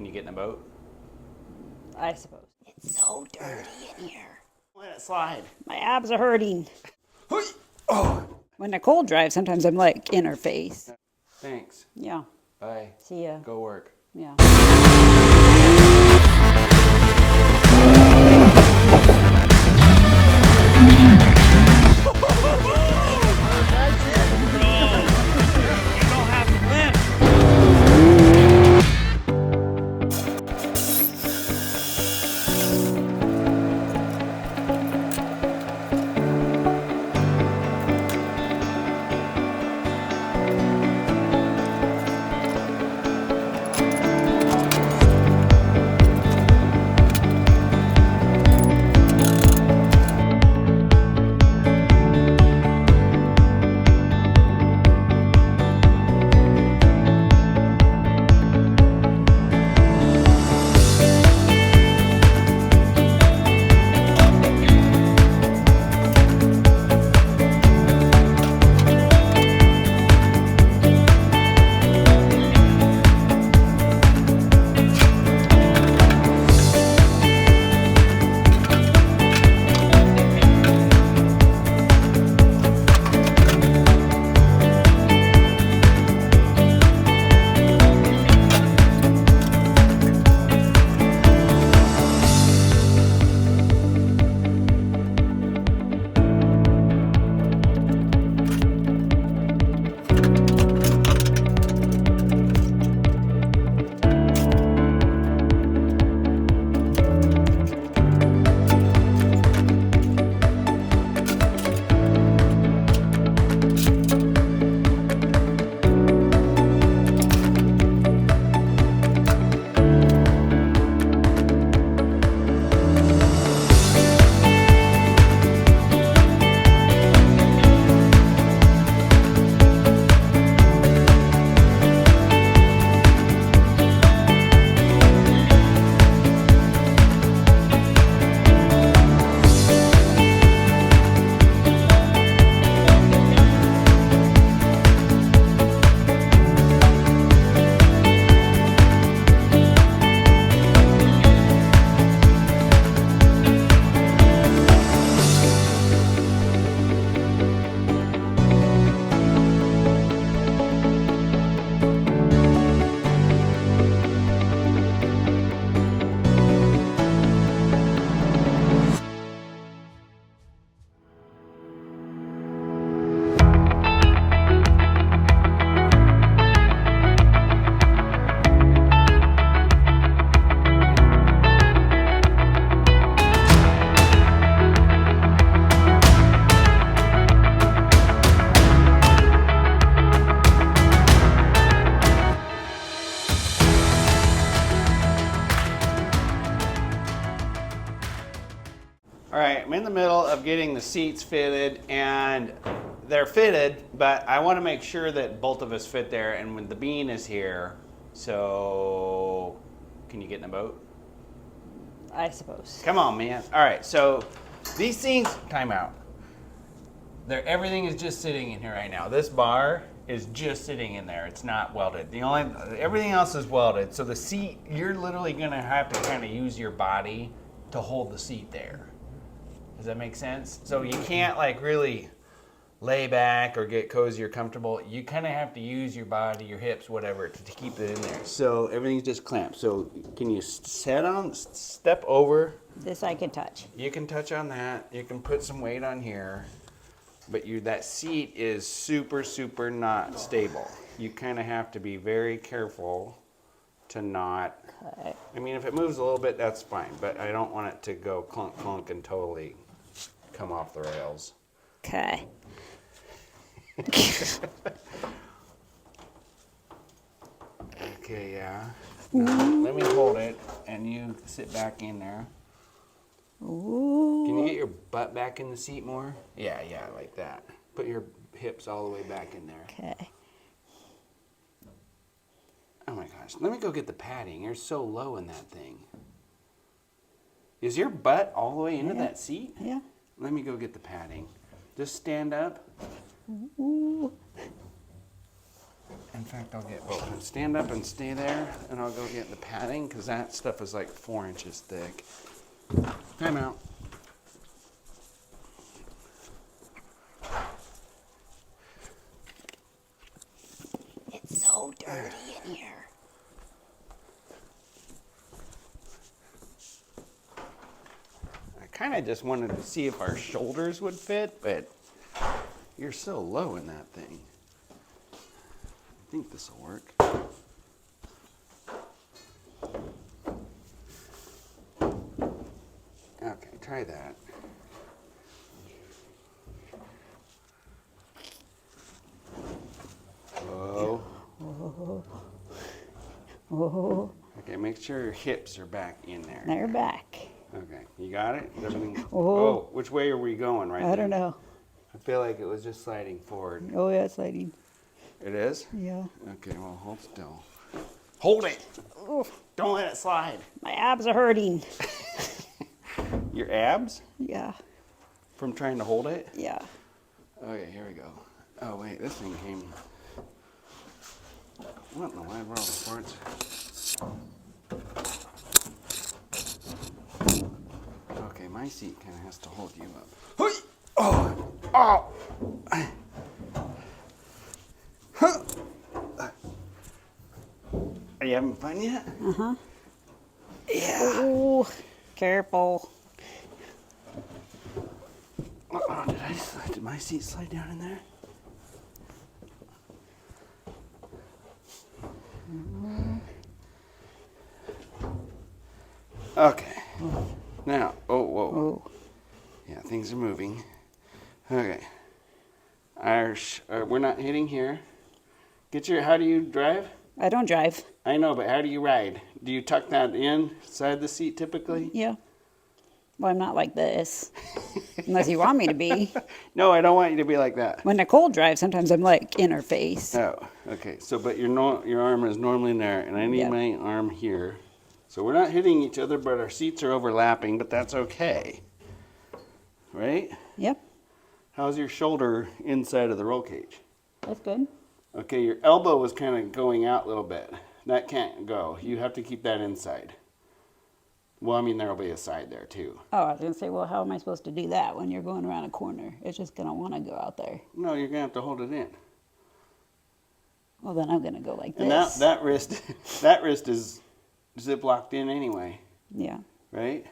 Can you get in the boat? I suppose. It's so dirty in here. Let it slide. My abs are hurting. Oh. When Nicole drives, sometimes I'm like in her face. Thanks. Yeah. Bye. See ya. Go work. Yeah. All right, I'm in the middle of getting the seats fitted, and they're fitted, but I want to make sure that both of us fit there, and when the bean is here, so can you get in the boat? I suppose. Come on, man. All right, so these things, time out. Everything is just sitting in here right now. This bar is just sitting in there. It's not welded. Everything else is welded. So the seat, you're literally gonna have to kind of use your body to hold the seat there. Does that make sense? So you can't like really lay back or get cozy or comfortable. You kind of have to use your body, your hips, whatever, to keep it in there. So everything's just clamped. So can you step over? This I can touch. You can touch on that. You can put some weight on here. But that seat is super, super not stable. You kind of have to be very careful to not. Okay. I mean, if it moves a little bit, that's fine. But I don't want it to go clunk, clunk, and totally come off the rails. Okay. Okay, yeah. Now, let me hold it, and you sit back in there. Ooh. Can you get your butt back in the seat more? Yeah, like that. Put your hips all the way back in there. Okay. Oh my gosh, let me go get the padding. You're so low in that thing. Is your butt all the way into that seat? Yeah. Let me go get the padding. Just stand up. Ooh. In fact, I'll get both. Stand up and stay there, and I'll go get the padding, because that stuff is like 4 inches thick. Time out. It's so dirty in here. I kind of just wanted to see if our shoulders would fit, but you're so low in that thing. I think this will work. Okay, try that. Whoa. Oh, Okay, make sure your hips are back in there. they're back. Okay, you got it? Is everything? Oh. Oh, which way are we going right I now? don't know. I feel like it was just sliding forward. Oh, yeah, it's sliding. It is? Yeah. Okay, well, hold still. Hold it! Oh, Don't let it slide. my abs are hurting. Your abs? Yeah, From trying to hold it? yeah. Okay, here we go. Oh, wait, this thing came. What in the wide world of sports? Okay, my seat kind of has to hold you up. Hoi! Oh! Oh! Huh! Are you having fun yet? Uh-huh. Yeah. Oh, careful. Oh, did my seat slide down in there? Okay. Now, whoa. Oh, Yeah, things are moving. Okay. We're not hitting here. How do you drive? I don't drive. I know, but how do you ride? Do you tuck that inside the seat typically? Yeah. Well, I'm not like this. Unless you want me to be. No, I don't want you to be like that. When Nicole drives, sometimes I'm like in her face. Oh, okay. So, but your arm is normally in there, and I need Yeah. my arm here. So we're not hitting each other, but our seats are overlapping, but that's okay. Right? Yep, How's your shoulder inside of the roll cage? that's good. Okay, your elbow was kind of going out a little bit. That can't go. You have to keep that inside. Well, I mean, there'll be a side there too. Oh, I was going to say, well, how am I supposed to do that when you're going around a corner? It's just going to want to go out there. No, you're gonna have to hold it in. Well, then I'm going to go like And this. that wrist, that wrist is zip locked in anyway, Yeah. right?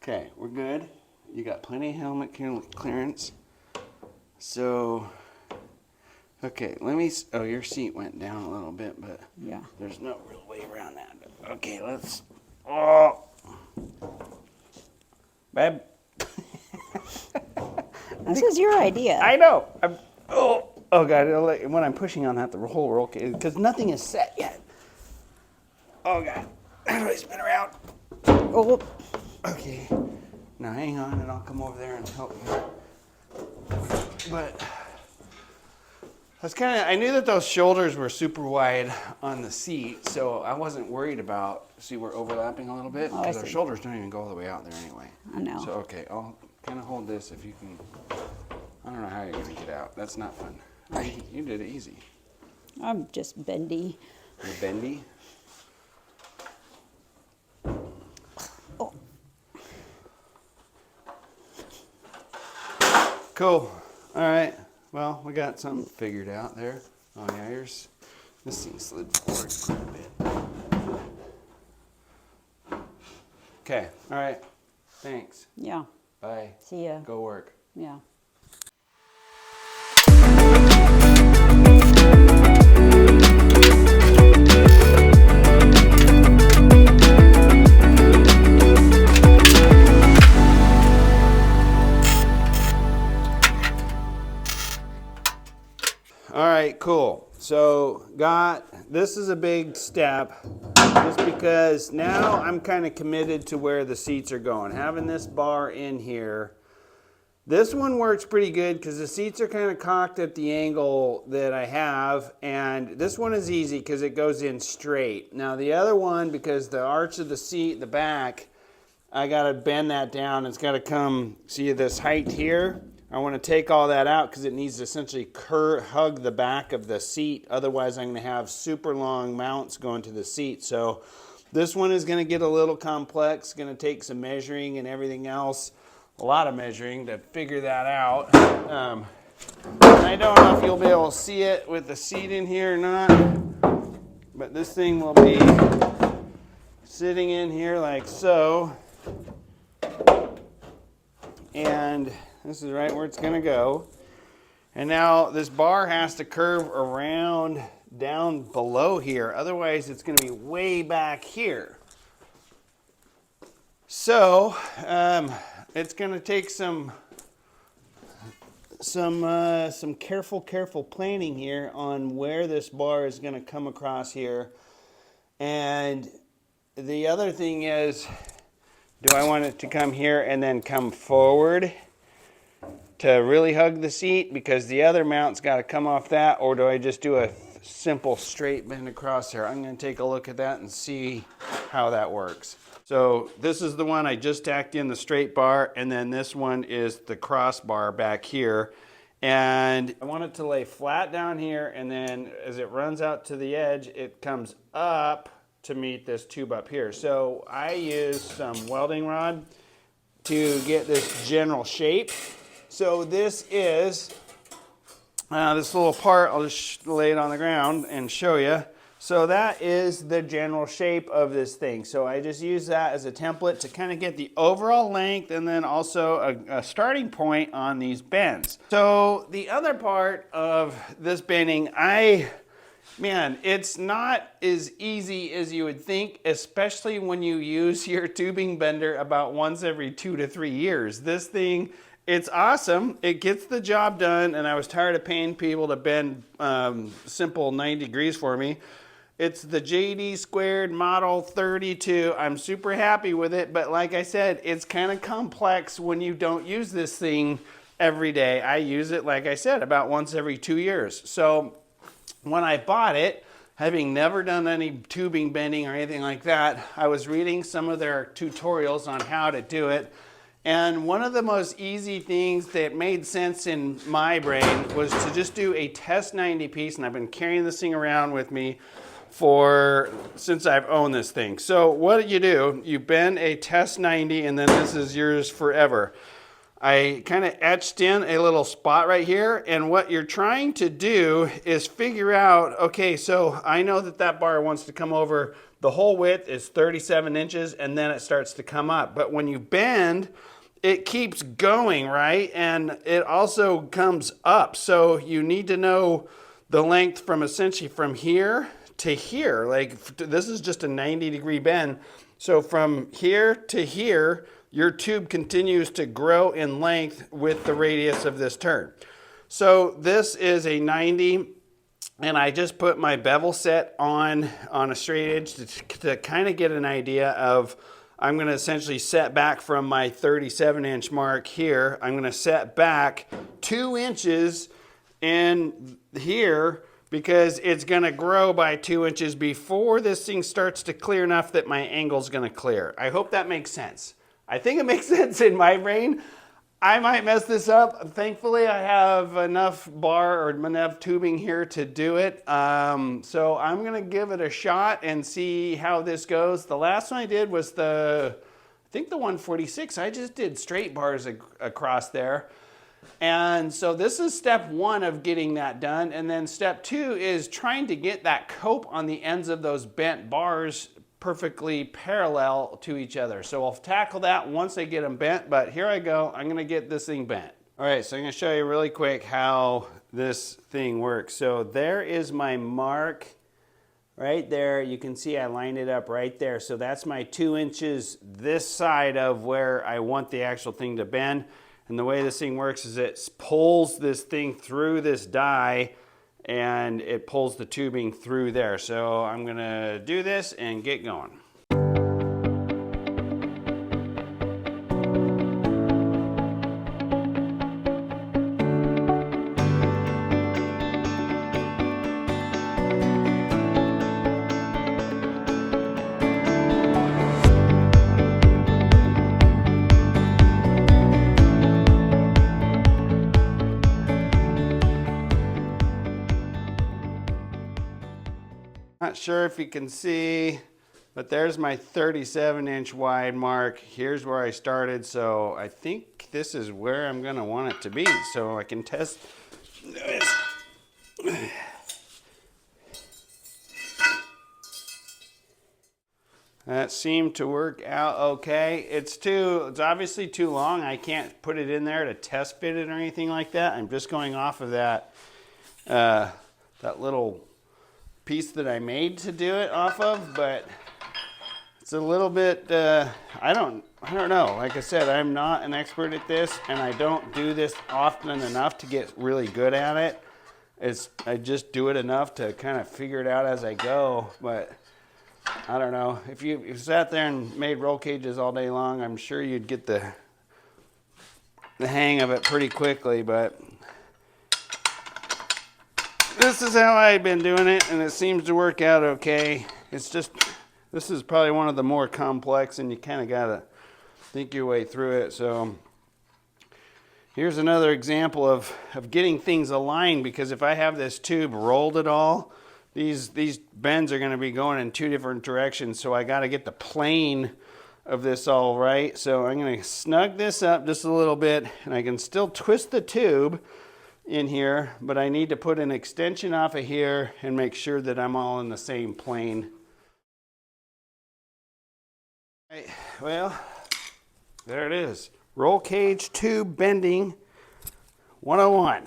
Okay, we're good. You got plenty of helmet clearance. So, okay, oh, your seat went down a little bit, but Yeah. there's no real way around that. Okay, oh. Babe. This is your idea. I know. Oh God, when I'm pushing on that, the whole roll, because nothing is set yet. Oh God, how do I spin around? Oh, Okay, now hang on and I'll come over there and help you. But I knew that those shoulders were super wide on the seat, so I wasn't worried about, see we're overlapping a little bit, Oh, I because our see. shoulders don't even go all the way out there anyway. I know. So okay, I'll kind of hold this if you can. I don't know how you're gonna get out. That's not fun. You did it easy. I'm just bendy. You're bendy. Oh, Cool. All right. Well, we got something figured out there. Oh yeah, this thing slid forward quite a bit. Okay. All right. Thanks. yeah. Bye. See ya. Go work. Yeah. All right, cool. So this is a big step just because now I'm kind of committed to where the seats are going. Having this bar in here, this one works pretty good because the seats are kind of cocked at the angle that I have, and this one is easy because it goes in straight. Now the other one, because the arch of the seat, the back, I gotta bend that down. It's gotta come, see this height here? I want to take all that out because it needs to essentially hug the back of the seat. Otherwise, I'm going to have super long mounts going to the seat. So this one is going to get a little complex. Going to take some measuring and everything else. A lot of measuring to figure that out. I don't know if you'll be able to see it with the seat in here or not. But this thing will be sitting in here like so. And this is right where it's going to go. And now this bar has to curve around down below here. Otherwise, it's going to be way back here. So it's going to take some careful planning here on where this bar is going to come across here. And the other thing is, do I want it to come here and then come forward to really hug the seat because the other mount's got to come off that, or do I just do a simple straight bend across there? I'm going to take a look at that and see how that works. So this is the one I just tacked in the straight bar, and then this one is the crossbar back here. And I want it to lay flat down here, and then as it runs out to the edge, it comes up to meet this tube up here. So I use some welding rod to get this general shape. So this is this little part. I'll just lay it on the ground and show you. So that is the general shape of this thing. So I just use that as a template to kind of get the overall length and then also a starting point on these bends. So the other part of this bending, man, it's not as easy as you would think, especially when you use your tubing bender about once every 2 to 3 years. This thing, it's awesome. It gets the job done, and I was tired of paying people to bend simple 90 degrees for me. It's the JD2 Model 32. I'm super happy with it, but like I said, it's kind of complex when you don't use this thing every day. I use it, like I said, about once every 2 years. So when I bought it, having never done any tubing bending or anything like that, I was reading some of their tutorials on how to do it. And one of the most easy things that made sense in my brain was to just do a test 90 piece, and I've been carrying this thing around with me since I've owned this thing. So what do? You bend a test 90, and then this is yours forever. I kind of etched in a little spot right here, and what you're trying to do is figure out, okay, so I know that bar wants to come over. The whole width is 37 inches, and then it starts to come up. But when you bend, it keeps going, right? And it also comes up. So you need to know the length from essentially from here to here. Like this is just a 90-degree bend. So from here to here, your tube continues to grow in length with the radius of this turn. So this is a 90, and I just put my bevel set on a straight edge to kind of get an idea of, I'm going to essentially set back from my 37-inch mark here. I'm going to set back 2 inches in here because it's going to grow by 2 inches before this thing starts to clear enough that my angle's going to clear. I hope that makes sense. I think it makes sense in my brain. I might mess this up. Thankfully, I have enough bar or enough tubing here to do it. So I'm going to give it a shot and see how this goes. The last one I did was I think the 146. I just did straight bars across there. And so this is step 1 of getting that done. And then step 2 is trying to get that cope on the ends of those bent bars perfectly parallel to each other. So I'll tackle that once I get them bent, but here I go. I'm going to get this thing bent. All right, so I'm going to show you really quick how this thing works. So there is my mark right there. You can see I lined it up right there. So that's my 2 inches this side of where I want the actual thing to bend. And the way this thing works is it pulls this thing through this die, and it pulls the tubing through there. So I'm gonna do this and get going. sure if you can see, but there's my 37-inch wide mark. Here's where I started, so I think this is where I'm gonna want it to be, so I can test this. That seemed to work out okay. It's obviously too long. I can't put it in there to test fit it or anything like that. I'm just going off of that that little piece that I made to do it off of, but it's a little bit, I don't know. Like I said, I'm not an expert at this, and I don't do this often enough to get really good at it. I just do it enough to kind of figure it out as I go, but I don't know. If you sat there and made roll cages all day long, I'm sure you'd get the hang of it pretty quickly, but this is how I've been doing it, and it seems to work out okay. It's just, this is probably one of the more complex, and you kind of got to think your way through it. So here's another example of getting things aligned, because if I have this tube rolled at all, these bends are going to be going in two different directions, so I got to get the plane of this all right. So I'm going to snug this up just a little bit, and I can still twist the tube in here, but I need to put an extension off of here and make sure that I'm all in the same plane. Right, well, there it is. Roll cage tube bending 101.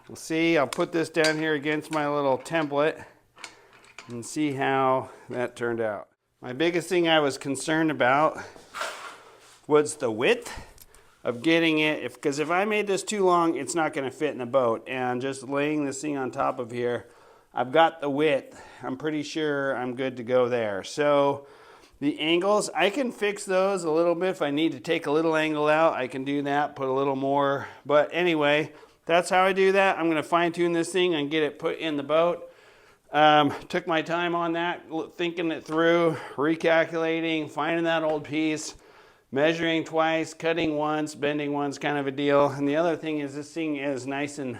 We'll see, I'll put this down here against my little template and see how that turned out. My biggest thing I was concerned about was the width of getting it, because if I made this too long, it's not going to fit in a boat. And just laying this thing on top of here, I've got the width. I'm pretty sure I'm good to go there. So the angles, I can fix those a little bit. If I need to take a little angle out, I can do that, put a little more. But anyway, that's how I do that. I'm going to fine tune this thing and get it put in the boat. Took my time on that, thinking it through, recalculating, finding that old piece, measuring twice, cutting once, bending once, kind of a deal. And the other thing is this thing is nice and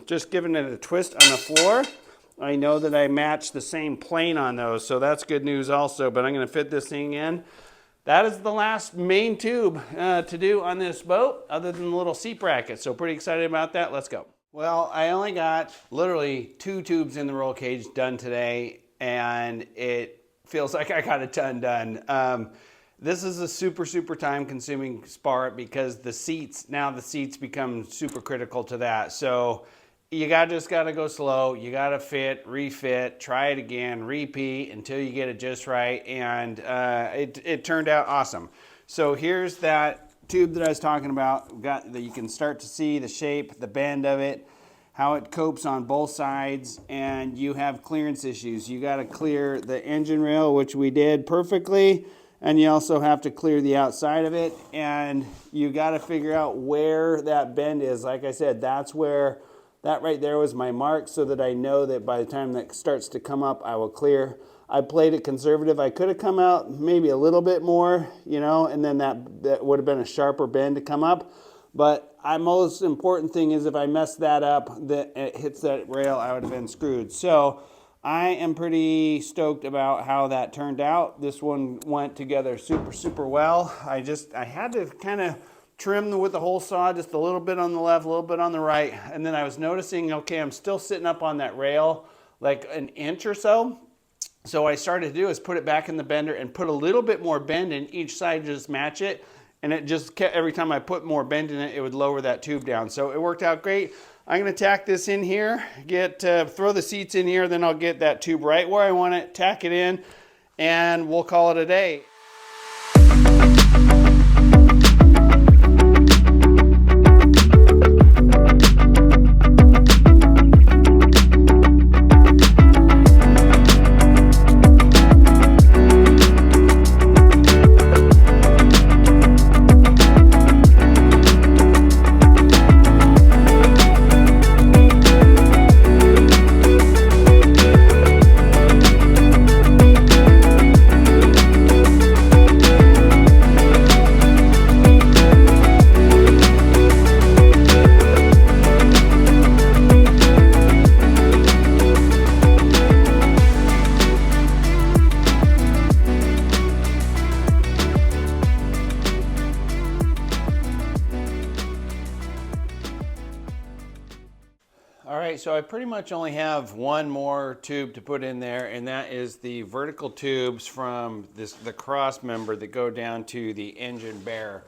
just giving it a twist on the floor. I know that I matched the same plane on those, so that's good news also, but I'm going to fit this thing in. That is the last main tube to do on this boat, other than the little seat bracket. So pretty excited about that. Let's go. Well, I only got literally 2 tubes in the roll cage done today, and it feels like I got a ton done. This is a super time consuming part, because the seats become super critical to that. So you just gotta go slow. You gotta fit, refit, try it again, repeat until you get it just right. And it turned out awesome. So here's that tube that I was talking about. Got that, you can start to see the shape, the bend of it, how it copes on both sides, and you have clearance issues. You gotta clear the engine rail, which we did perfectly, and you also have to clear the outside of it, and you gotta figure out where that bend is. Like I said, that's where, that right there was my mark, so that I know that by the time that starts to come up, I will clear. I played it conservative. I could have come out maybe a little bit more, you know, and then that would have been a sharper bend to come up. But my most important thing is if I messed that up, that it hits that rail, I would have been screwed. So I am pretty stoked about how that turned out. This one went together super well. I had to kind of trim with the hole saw just a little bit on the left, a little bit on the right, and then I was noticing, okay, I'm still sitting up on that rail like an inch or so. So what I started to do is put it back in the bender and put a little bit more bend in each side to just match it, and it just kept, every time I put more bend in it, it would lower that tube down. So it worked out great. I'm going to tack this in here, throw the seats in here, then I'll get that tube right where I want it, tack it in, and we'll call it a day. so I pretty much only have one more tube to put in there, and that is the vertical tubes from the cross member that go down to the engine bear.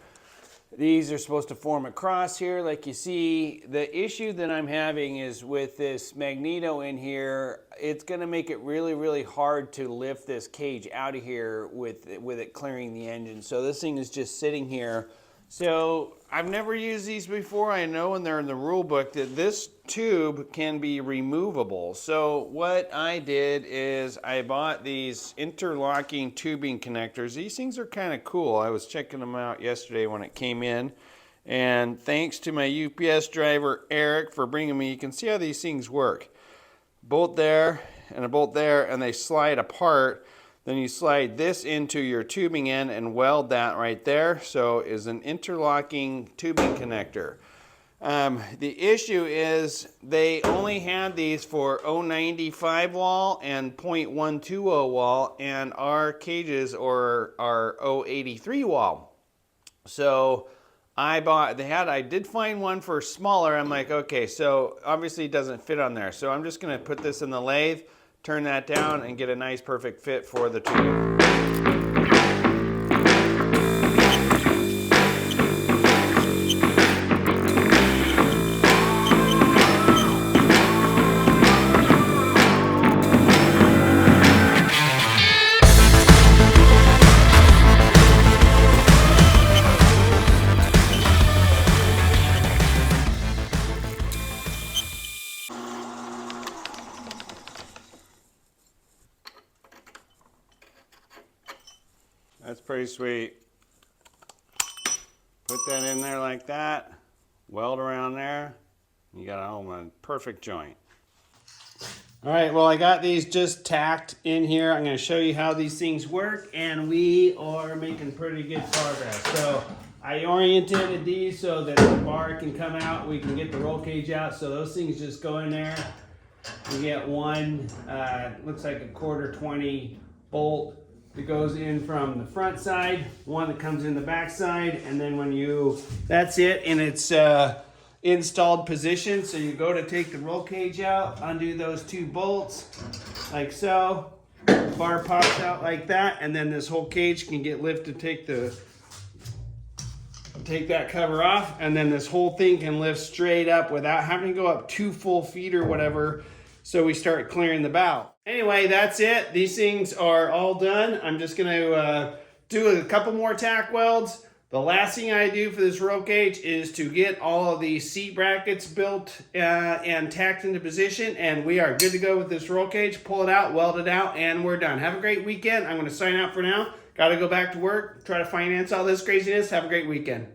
These are supposed to form a cross here like you see. The issue that I'm having is with this magneto in here, it's going to make it really hard to lift this cage out of here with it clearing the engine. So this thing is just sitting here. So I've never used these before. I know when they're in the rule book that this tube can be removable. So what I did is I bought these interlocking tubing connectors. These things are kind of cool. I was checking them out yesterday when it came in. And thanks to my UPS driver, Eric, for bringing me, you can see how these things work. Bolt there and a bolt there, and they slide apart. Then you slide this into your tubing end and weld that right there. So is an interlocking tubing connector. The issue is they only had these for 0.95 wall and 0.120 wall, and our cages are 0.83 wall. So I did find one for smaller. I'm like, okay, so obviously it doesn't fit on there. So I'm just gonna put this in the lathe, turn that down, and get a nice perfect fit for the tube. That's pretty sweet. Put that in there like that, weld around there, you got a perfect joint. All right, well, I got these just tacked in here. I'm gonna show you how these things work, and we are making pretty good progress. So I oriented these so that the bar can come out, we can get the roll cage out, so those things just go in there. You get one, looks like a 1/4-20 bolt that goes in from the front side, one that comes in the back side, and then that's it in its installed position. So you go to take the roll cage out, undo those two bolts, like so. The bar pops out like that, and then this whole cage can get lifted, take that cover off, and then this whole thing can lift straight up without having to go up 2 full feet or whatever. So we start clearing the bow. Anyway, that's it. These things are all done. I'm just gonna do a couple more tack welds. The last thing I do for this roll cage is to get all of the seat brackets built and tacked into position, and we are good to go with this roll cage. Pull it out, weld it out, and we're done. Have a great weekend. I'm gonna sign out for now. Gotta go back to work, try to finance all this craziness. Have a great weekend.